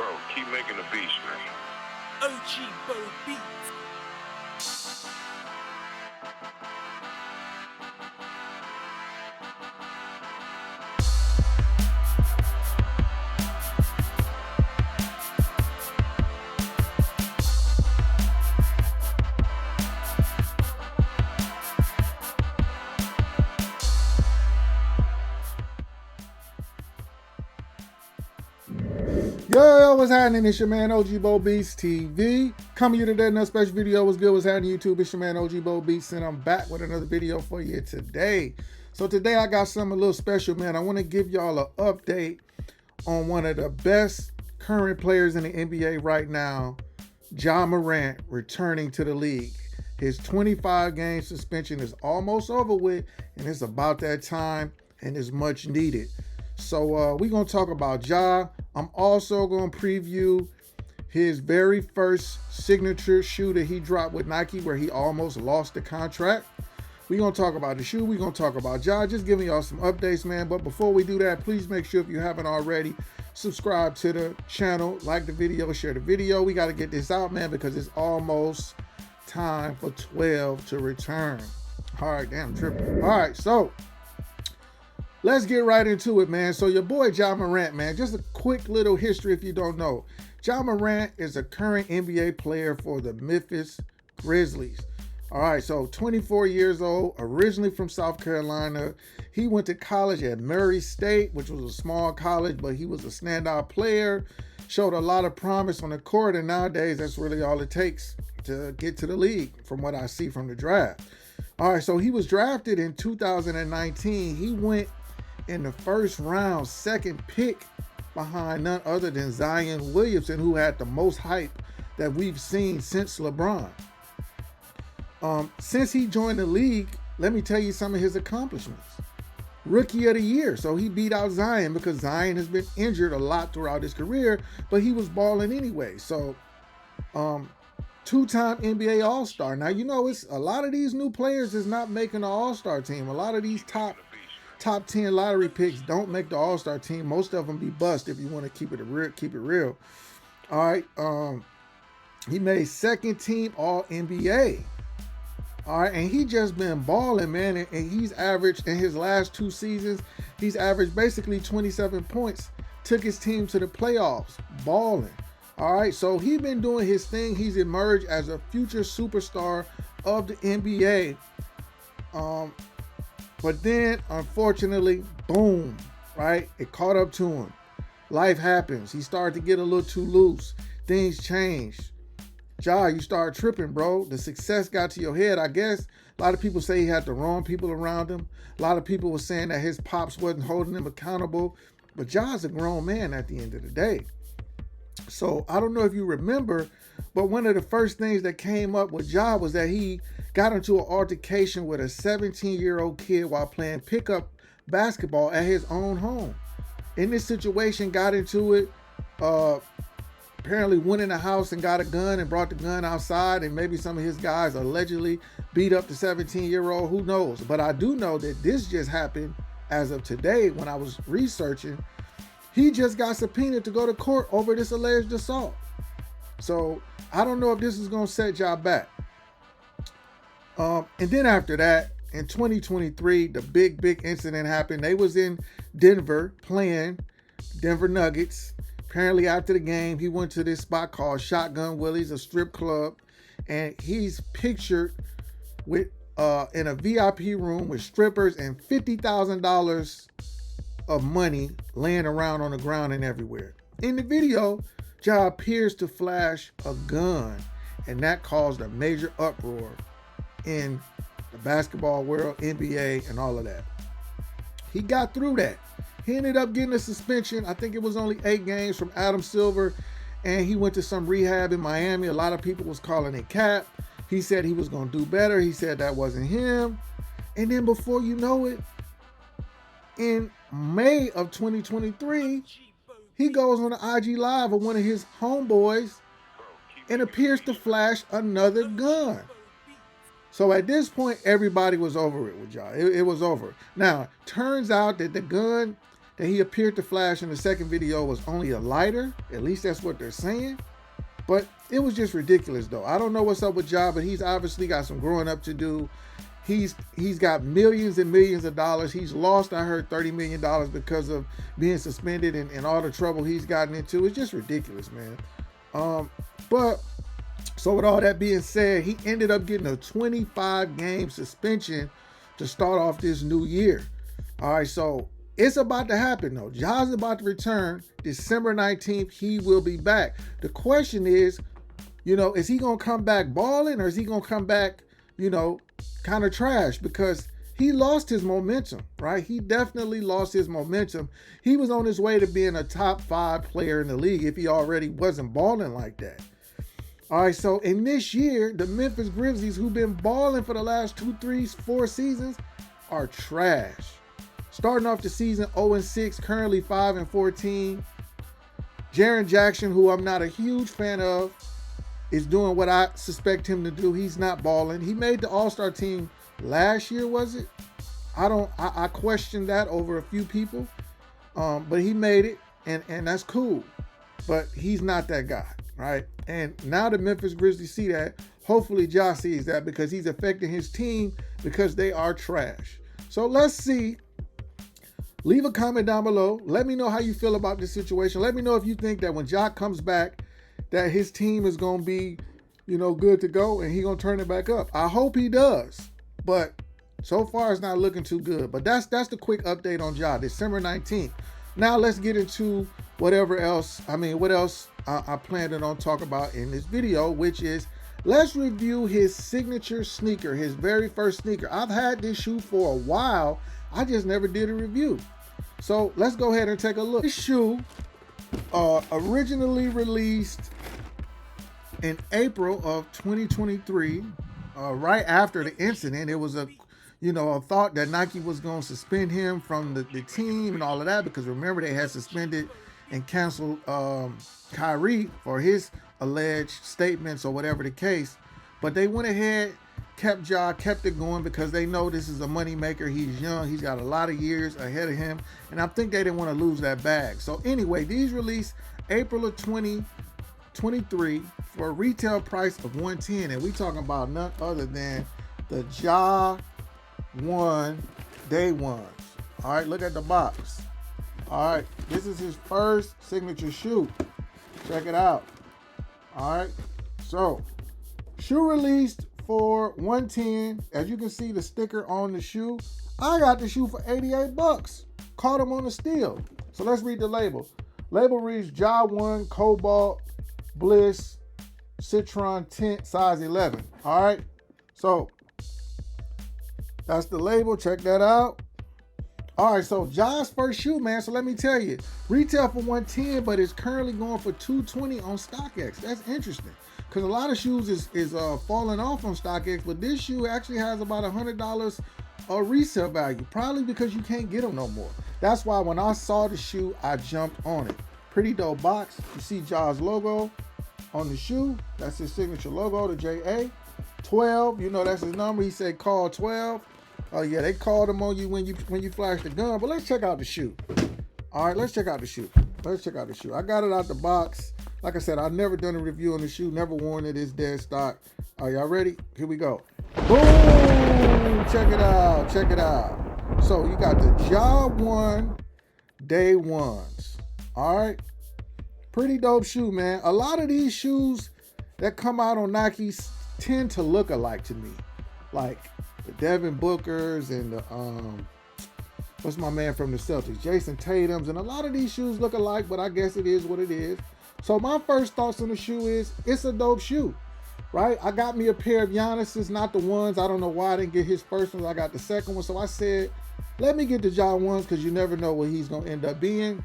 Bro, keep making the beats, man. OG Bo Beats. Yo, what's happening? It's your man OG Bo Beats TV. Coming to you today, another special video. What's good? What's happening YouTube? It's your man OG Bo Beats, and I'm back with another video for you today. So today I got something a little special, man. I want to give y'all an update on one of the best current players in the NBA right now, Ja Morant, returning to the league. His 25-game suspension is almost over with, and it's about that time, and it's much needed. So we're going to talk about Ja. I'm also going to preview his very first signature shoe that he dropped with Nike where he almost lost the contract. We're going to talk about the shoe. We're going to talk about Ja. Just giving y'all some updates, man. But before we do that, please make sure if you haven't already, subscribe to the channel, like the video, share the video. We got to get this out, man, because it's almost time for 12 to return. All right, damn, tripping. All right, so let's get right into it, man. So your boy Ja Morant, man, just a quick little history if you don't know. Ja Morant is a current NBA player for the Memphis Grizzlies. All right, so 24 years old, originally from South Carolina. He went to college at Murray State, which was a small college, but he was a standout player, showed a lot of promise on the court, and nowadays that's really all it takes to get to the league from what I see from the draft. All right, so he was drafted in 2019. He went in the first round, second pick behind none other than Zion Williamson, who had the most hype that we've seen since LeBron. Since he joined the league, let me tell you some of his accomplishments. Rookie of the year, so he beat out Zion because Zion has been injured a lot throughout his career, but he was balling anyway. So, two-time NBA All-Star. Now, you know, it's a lot of these new players is not making the All-Star team. A lot of these top 10 lottery picks don't make the All-Star team. Most of them be bust if you want to keep it real. All right. He made second team All-NBA. All right, and he just been balling, man. And he's averaged in his last two seasons, he's averaged basically 27 points. Took his team to the playoffs, balling. All right, so he's been doing his thing. He's emerged as a future superstar of the NBA. But then, unfortunately, boom, right? It caught up to him. Life happens. He started to get a little too loose. Things changed. Ja, you started tripping, bro. The success got to your head, I guess. A lot of people say he had the wrong people around him. A lot of people were saying that his pops wasn't holding him accountable. But Ja's a grown man at the end of the day. So I don't know if you remember, but one of the first things that came up with Ja was that he got into an altercation with a 17-year-old kid while playing pickup basketball at his own home. In this situation, got into it, apparently went in the house and got a gun and brought the gun outside, and maybe some of his guys allegedly beat up the 17-year-old, who knows? But I do know that this just happened as of today when I was researching. He just got subpoenaed to go to court over this alleged assault. So I don't know if this is going to set Ja back. And then after that, in 2023, the big incident happened. They was in Denver playing Denver Nuggets. Apparently after the game, he went to this spot called Shotgun Willie's, a strip club. And he's pictured with in a VIP room with strippers and $50,000 of money laying around on the ground and everywhere. In the video, Ja appears to flash a gun, and that caused a major uproar in the basketball world, NBA, and all of that. He got through that. He ended up getting a suspension. I think it was only 8 games from Adam Silver, and he went to some rehab in Miami. A lot of people was calling it cap. He said he was going to do better. He said that wasn't him. And then before you know it, in May of 2023, he goes on the IG Live of one of his homeboys and appears to flash another gun. So at this point, everybody was over it with Ja. It was over. Now, turns out that the gun that he appeared to flash in the second video was only a lighter. At least that's what they're saying. But it was just ridiculous, though. I don't know what's up with Ja, but he's obviously got some growing up to do. He's got millions and millions of dollars. He's lost, I heard, $30 million because of being suspended and all the trouble he's gotten into. It's just ridiculous, man. But so with all that being said, he ended up getting a 25-game suspension to start off this new year. All right, so it's about to happen, though. Ja's about to return December 19th. He will be back. The question is, is he going to come back balling, or is he going to come back, kind of trash? Because he lost his momentum, right? He definitely lost his momentum. He was on his way to being a top 5 player in the league if he already wasn't balling like that. All right, so in this year, the Memphis Grizzlies, who've been balling for the last 2, 3, 4 seasons, are trash. Starting off the season 0-6, currently 5-14. Jaren Jackson, who I'm not a huge fan of, is doing what I suspect him to do. He's not balling. He made the All-Star team last year, was it? I questioned that over a few people. But he made it, and that's cool. But he's not that guy, right? And now the Memphis Grizzlies see that. Hopefully Ja sees that, because he's affecting his team because they are trash. So let's see. Leave a comment down below. Let me know how you feel about this situation. Let me know if you think that when Ja comes back, that his team is going to be, good to go and he's going to turn it back up. I hope he does. But so far, it's not looking too good. But that's the quick update on Ja, December 19th. Now let's get into what else I planned on talking about in this video, which is let's review his signature sneaker, his very first sneaker. I've had this shoe for a while. I just never did a review. So let's go ahead and take a look. This shoe originally released in April of 2023, right after the incident. It was a thought that Nike was going to suspend him from the team and all of that, because remember, they had suspended and canceled Kyrie for his alleged statements or whatever the case. But they went ahead, kept it going, because they know this is a moneymaker. He's young. He's got a lot of years ahead of him. And I think they didn't want to lose that bag. So anyway, these released April of 2023 for a retail price of $110. And we talking about none other than the Ja 1 Day Ones. All right, look at the box. All right, this is his first signature shoe. Check it out. All right, so shoe released for $110. As you can see, the sticker on the shoe. I got the shoe for $88. Caught him on the steal. So let's read the label. Label reads Ja 1 Cobalt Bliss Citron Tint size 11. All right, so that's the label. Check that out. All right, so Ja's first shoe, man. So let me tell you, retail for $110, but it's currently going for $220 on StockX. That's interesting, because a lot of shoes is falling off on StockX, but this shoe actually has about $100 resale value, probably because you can't get them no more. That's why when I saw the shoe, I jumped on it. Pretty dope box. You see Ja's logo on the shoe. That's his signature logo, the JA. 12, that's his number. He said call 12. Oh yeah, they called him on you when you flashed the gun. But let's check out the shoe. All right, let's check out the shoe. I got it out the box. Like I said, I've never done a review on the shoe. Never worn it. It's dead stock. Are y'all ready? Here we go. Boom! Check it out. So you got the Ja 1 Day Ones. All right. Pretty dope shoe, man. A lot of these shoes that come out on Nike tend to look alike to me. Like the Devin Bookers and the what's my man from the Celtics, Jason Tatum's, and a lot of these shoes look alike, but I guess it is what it is. So my first thoughts on the shoe is it's a dope shoe, right? I got me a pair of Giannis's, not the ones. I don't know why I didn't get his first one. I got the second one. So I said, let me get the Ja ones, because you never know what he's going to end up being.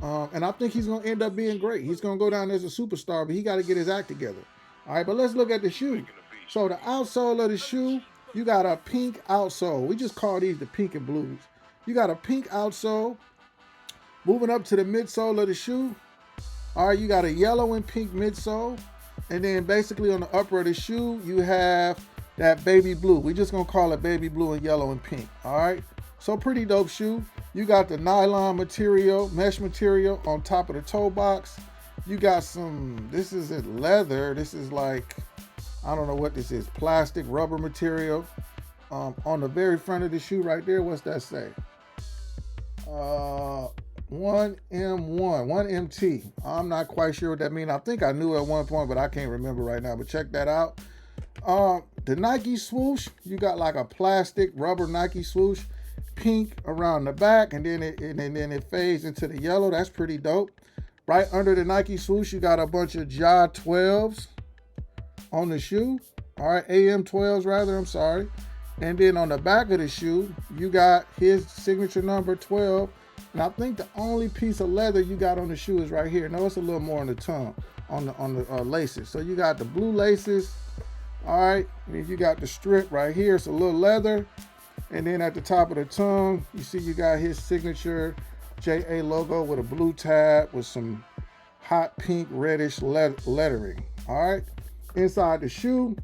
And I think he's going to end up being great. He's going to go down as a superstar, but he got to get his act together. All right, but let's look at the shoe. So the outsole of the shoe, you got a pink outsole. We just call these the pink and blues. You got a pink outsole. Moving up to the midsole of the shoe. All right, you got a yellow and pink midsole. And then basically on the upper of the shoe, you have that baby blue. We're just going to call it baby blue and yellow and pink. All right, so pretty dope shoe. You got the nylon material, mesh material on top of the toe box. You got some, this isn't leather. This is like, I don't know what this is, plastic, rubber material. On the very front of the shoe right there, what's that say? 1M1, 1MT. I'm not quite sure what that means. I think I knew at one point, but I can't remember right now. But check that out. The Nike swoosh, you got like a plastic rubber Nike swoosh, pink around the back, and then it fades into the yellow. That's pretty dope. Right under the Nike swoosh, you got a bunch of Ja 12s on the shoe. All right, AM 12s rather, I'm sorry. And then on the back of the shoe, you got his signature number 12. And I think the only piece of leather you got on the shoe is right here. No, it's a little more on the tongue, on the laces. So you got the blue laces. All right, and then you got the strip right here. It's a little leather. And then at the top of the tongue, you see you got his signature JA logo with a blue tab with some hot pink reddish lettering. All right, inside the shoe,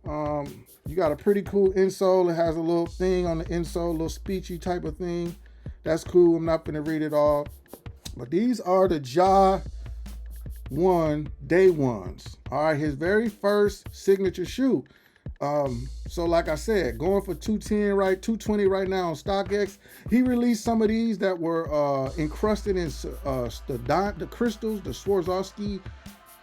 you got a pretty cool insole. It has a little thing on the insole, a little speechy type of thing. That's cool. I'm not going to read it all. But these are the Ja 1 Day Ones. All right, his very first signature shoe. So like I said, going for 210, right, 220 right now on StockX. He released some of these that were encrusted in the crystals, the Swarovski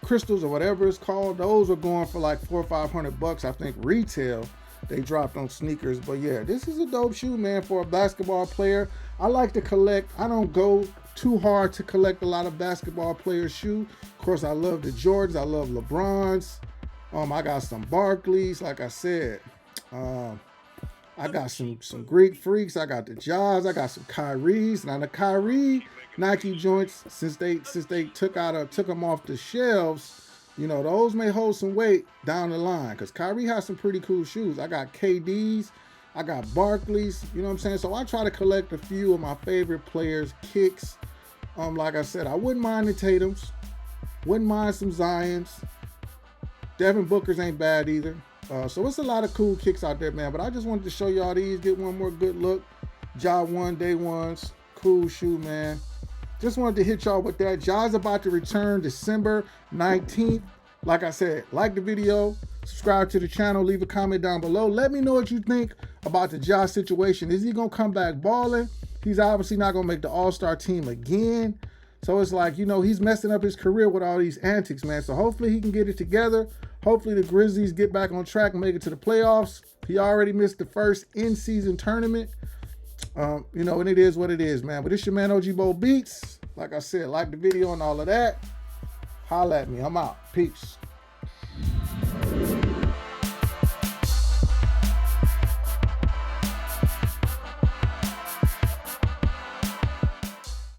crystals or whatever it's called. Those are going for like $400 or $500, I think, retail. They dropped on sneakers. But yeah, this is a dope shoe, man, for a basketball player. I like to collect. I don't go too hard to collect a lot of basketball players' shoe. Of course, I love the Jordans. I love LeBrons. I got some Barclays, like I said. I got some Greek freaks. I got the Jaws. I got some Kyries. Now the Kyrie Nike joints, since they took them off the shelves, you know, those may hold some weight down the line, because Kyrie has some pretty cool shoes. I got KDs, I got Barclays, you know what I'm saying? So I try to collect a few of my favorite players' kicks. Like I said, I wouldn't mind the Tatums, wouldn't mind some Zions. Devin Booker's ain't bad either. So it's a lot of cool kicks out there, man. But I just wanted to show y'all these, get one more good look. Ja 1 Day Ones, cool shoe, man. Just wanted to hit y'all with that. Ja's about to return December 19th. Like I said, like the video, subscribe to the channel, leave a comment down below. Let me know what you think about the Ja situation. Is he going to come back balling? He's obviously not going to make the All-Star team again. So it's like, you know, he's messing up his career with all these antics, man. So hopefully he can get it together. Hopefully the Grizzlies get back on track and make it to the playoffs. He already missed the first in-season tournament. You know, and it is what it is, man. But it's your man, OG Bo Beats. Like I said, like the video and all of that. Holla at me. I'm out. Peace.